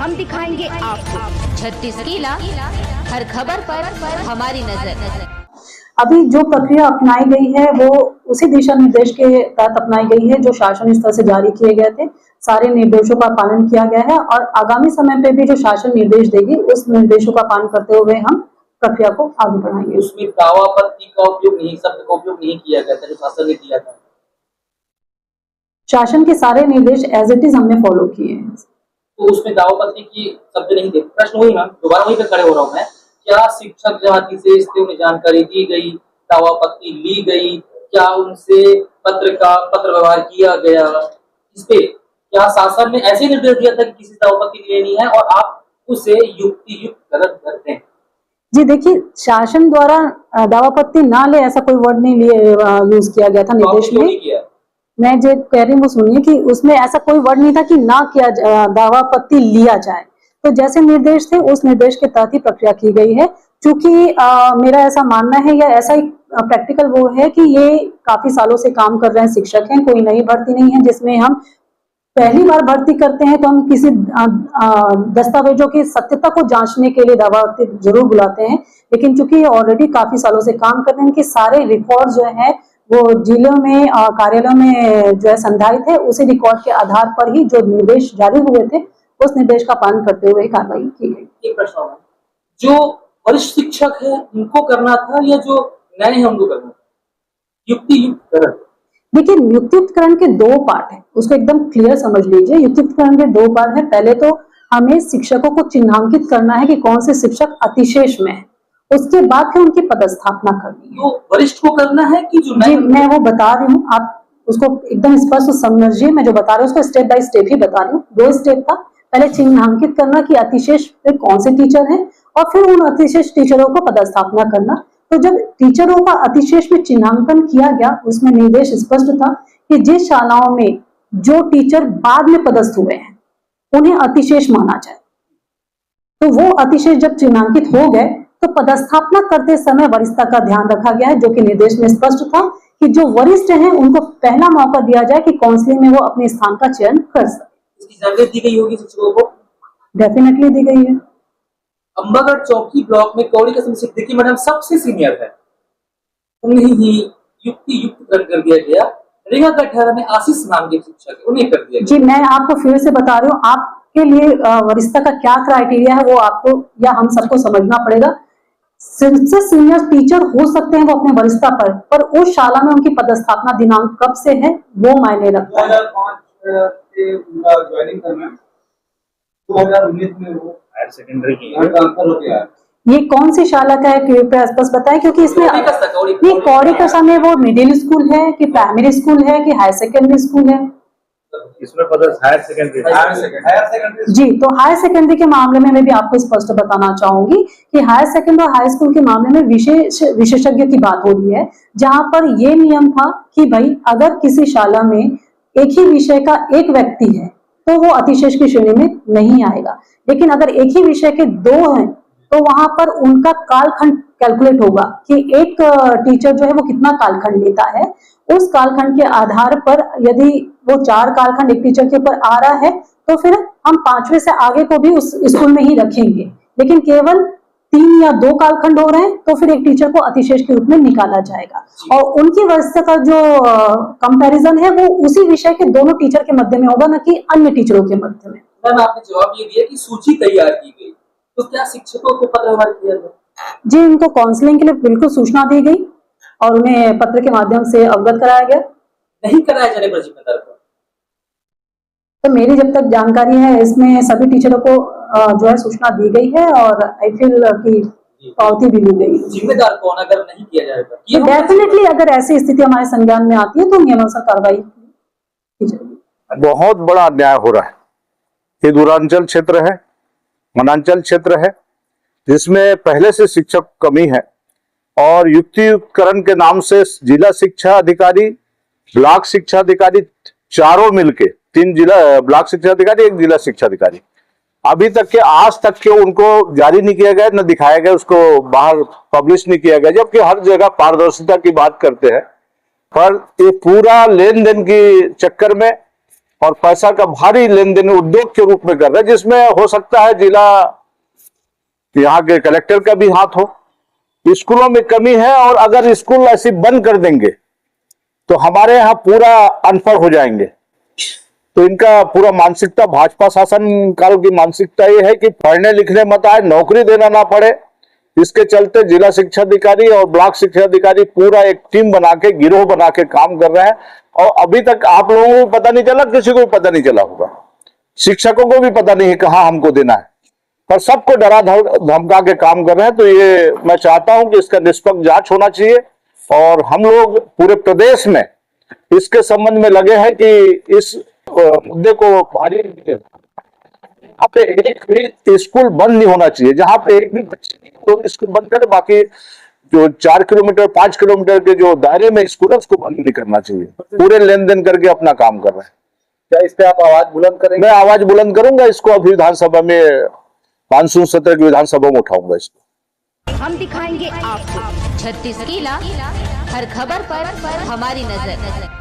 हम दिखाएंगे आपको 36 किला, हर खबर पर हमारी नजर। अभी जो प्रक्रिया अपनाई गई है वो उसी दिशा निर्देश के तहत अपनाई गई है जो शासन स्तर से जारी किए गए थे। सारे निर्देशों का पालन किया गया है और आगामी समय पे भी जो शासन निर्देश देगी उस निर्देशों का पालन करते हुए हम प्रक्रिया को आगे बढ़ाएंगे। उसमें दावापत्ती का उपयोग नहीं, शब्द का उपयोग नहीं किया गया था जो शासन ने किया था। शासन के सारे निर्देश एज इट इज हमने फॉलो किए हैं। तो उसमें दावापत्ती की शब्द नहीं थे। प्रश्न वही मैम, दोबारा वहीं पे खड़े हो रहा हूँ मैं, क्या शिक्षक जाति से उन्हें जानकारी दी गई, दावापत्ती ली गई, क्या उनसे पत्र व्यवहार किया गया, इस पे क्या शासन ने ऐसे निर्देश दिया था कि किसी दावापत्ती लेनी है और आप उसे युक्तियुक्तकरण करते हैं? जी देखिए, शासन द्वारा दावापत्ती ना ले ऐसा कोई वर्ड नहीं यूज किया गया था निर्देश में। मैं जो कह रही हूँ वो सुनिए कि उसमें ऐसा कोई वर्ड नहीं था कि ना किया दावापत्ती लिया जाए। तो जैसे निर्देश थे उस निर्देश के तहत ही प्रक्रिया की गई है। चूंकि मेरा ऐसा मानना है या ऐसा ही प्रैक्टिकल वो है कि ये काफी सालों से काम कर रहे हैं शिक्षक हैं, कोई नई भर्ती नहीं है जिसमें हम पहली बार भर्ती करते हैं तो हम किसी दस्तावेजों की सत्यता को जांचने के लिए दावापत्ती जरूर बुलाते हैं। लेकिन चूंकि ऑलरेडी काफी सालों से काम कर रहे हैं, इनके सारे रिकॉर्ड जो है वो जिलों में कार्यालयों में जो है संधारित है। उसी रिकॉर्ड के आधार पर ही जो निर्देश जारी हुए थे उस निर्देश का पालन करते हुए कार्रवाई की गई। एक प्रश्न है, जो वरिष्ठ शिक्षक है उनको करना था या जो नए हैं उनको करना था युक्तियुक्तकरण? देखिए, युक्तियुक्तकरण के दो पार्ट है, उसको एकदम क्लियर समझ लीजिए। युक्तियुक्तकरण के दो पार्ट है। पहले तो हमें शिक्षकों को चिन्हांकित करना है कि कौन से शिक्षक अतिशेष में है, उसके बाद फिर उनकी पदस्थापना करनी है। तो वरिष्ठ को करना है कि जो जी मैं वो बता रही हूँ, आप उसको एकदम स्पष्ट समझिए। मैं जो बता रही हूँ उसको स्टेप बाय स्टेप ही बता रही हूँ। दो स्टेप था, पहले चिन्हांकित करना कि अतिशेष पे कौन से टीचर हैं और फिर उन अतिशेष टीचरों को पदस्थापना करना। तो जब टीचरों का अतिशेष में चिन्हांकन किया गया उसमें निर्देश स्पष्ट था कि जिस शालाओं में जो टीचर बाद में पदस्थ हुए हैं उन्हें अतिशेष माना जाए। तो वो अतिशेष जब चिन्हांकित हो गए तो पदस्थापना करते समय वरिष्ठता का ध्यान रखा गया है, जो कि निर्देश में स्पष्ट था कि जो वरिष्ठ हैं उनको पहला मौका दिया जाए कि काउंसलिंग में वो अपने स्थान का चयन कर सके। इसकी जानकारी दी गई होगी शिक्षकों को? डेफिनेटली दी गई है। अंबागढ़ चौकी ब्लॉक में कौड़ी कसम सिद्दीकी मैडम सबसे सीनियर है, उन्हें ही युक्तियुक्तकरण कर दिया गया। रेखा का 18 में आशीष नाम के शिक्षक उन्हें कर दिया गया। जी मैं आपको फिर से बता रही हूँ, आपके लिए वरिष्ठता का क्या क्राइटेरिया है वो आपको या हम सबको समझना पड़ेगा। सबसे सीनियर टीचर हो सकते हैं वो अपने वरिष्ठता पर उस शाला में उनकी पदस्थापना दिनांक कब से है वो मायने रखता है। 2005 से उनका ज्वाइनिंग करना, 2019 में वो हायर सेकेंडरी की ट्रांसफर हो गया। ये कौन सी शाला का है कृपया स्पष्ट बताएं, क्योंकि इसमें ये कौड़ी कसम में वो मिडिल स्कूल है कि प्राइमरी स्कूल है कि हायर सेकेंडरी स्कूल है? इसमें हायर सेकेंडरी। जी तो हायर सेकेंडरी के मामले में मैं भी आपको स्पष्ट बताना चाहूंगी कि हायर सेकेंडरी और हाई स्कूल के मामले में विशेषज्ञ की बात हो रही है, जहां पर ये नियम था कि भाई अगर किसी शाला में एक ही विषय का एक व्यक्ति है तो वो अतिशेष की श्रेणी में नहीं आएगा। लेकिन अगर एक ही विषय के दो हैं तो वहां पर उनका कालखंड कैलकुलेट होगा कि एक टीचर जो है वो कितना कालखंड लेता है। उस कालखंड के आधार पर यदि वो 4 कालखंड एक टीचर के ऊपर आ रहा है तो फिर हम 5वें से आगे को भी उस स्कूल में ही रखेंगे। लेकिन केवल 3 या 2 कालखंड हो रहे हैं तो फिर एक टीचर को अतिशेष के रूप में निकाला जाएगा और उनकी वरिष्ठता का जो कंपैरिजन है वो उसी विषय के दोनों टीचर के मध्य में होगा, न कि अन्य टीचरों के मध्य में। मैम आपने जवाब ये दिया कि सूची तैयार की गई, तो क्या शिक्षकों को पत्र व्यवहार किया गया? जी उनको काउंसलिंग के लिए बिल्कुल सूचना दी गई और उन्हें पत्र के माध्यम से अवगत कराया गया। नहीं कराया जाने पर जिम्मेदार कौन? तो मेरी जब तक जानकारी है इसमें सभी टीचरों को जो है सूचना दी गई है और आई फील की पावती भी दी गई। जिम्मेदार कौन अगर नहीं किया जाएगा? तो डेफिनेटली अगर ऐसी स्थिति हमारे संज्ञान में आती है तो नियमानुसार कार्रवाई की जाएगी। बहुत बड़ा अन्याय हो रहा है। ये दूरांचल क्षेत्र है, वनांचल क्षेत्र है, जिसमें पहले से शिक्षक कमी है और युक्तियुक्तकरण के नाम से जिला शिक्षा अधिकारी, ब्लॉक शिक्षा अधिकारी चारों मिलके 3 जिला ब्लॉक शिक्षा अधिकारी, 1 जिला शिक्षा अधिकारी अभी तक के आज तक के उनको जारी नहीं किया गया, न दिखाया गया, उसको बाहर पब्लिश नहीं किया गया। जबकि हर जगह पारदर्शिता की बात करते हैं, पर ये पूरा लेन देन के चक्कर में और पैसा का भारी लेन देन उद्योग के रूप में कर रहे हैं, जिसमें हो सकता है जिला यहाँ के कलेक्टर का भी हाथ हो। स्कूलों में कमी है, और अगर स्कूल ऐसे बंद कर देंगे तो हमारे यहाँ पूरा अनपढ़ हो जाएंगे। तो इनका पूरा मानसिकता, भाजपा शासन काल की मानसिकता ये है कि पढ़ने लिखने मत आए, नौकरी देना ना पड़े। इसके चलते जिला शिक्षा अधिकारी और ब्लॉक शिक्षा अधिकारी पूरा एक टीम बना के, गिरोह बना के काम कर रहे हैं। और अभी तक आप लोगों को पता नहीं चला, किसी को भी पता नहीं चला होगा, शिक्षकों को भी पता नहीं है कहाँ हमको देना है, पर सबको डरा धमका के काम कर रहे हैं। तो ये मैं चाहता हूं कि इसका निष्पक्ष जांच होना चाहिए, और हम लोग पूरे प्रदेश में इसके संबंध में लगे हैं कि इस मुद्दे को भारी, यहाँ पे एक भी स्कूल बंद नहीं होना चाहिए। जहां पे एक भी बच्चे तो स्कूल बंद करे, बाकी जो 4 किलोमीटर 5 किलोमीटर के जो दायरे में स्कूल है उसको बंद नहीं करना चाहिए। पूरे लेन देन करके अपना काम कर रहे हैं। क्या इस पे आप आवाज बुलंद करेंगे? मैं आवाज बुलंद करूंगा, इसको अभी विधानसभा में, मानसून सत्र की विधानसभा में उठाऊंगा इसको। हम दिखाएंगे आपको 36 किला, हर खबर पर हमारी नजर।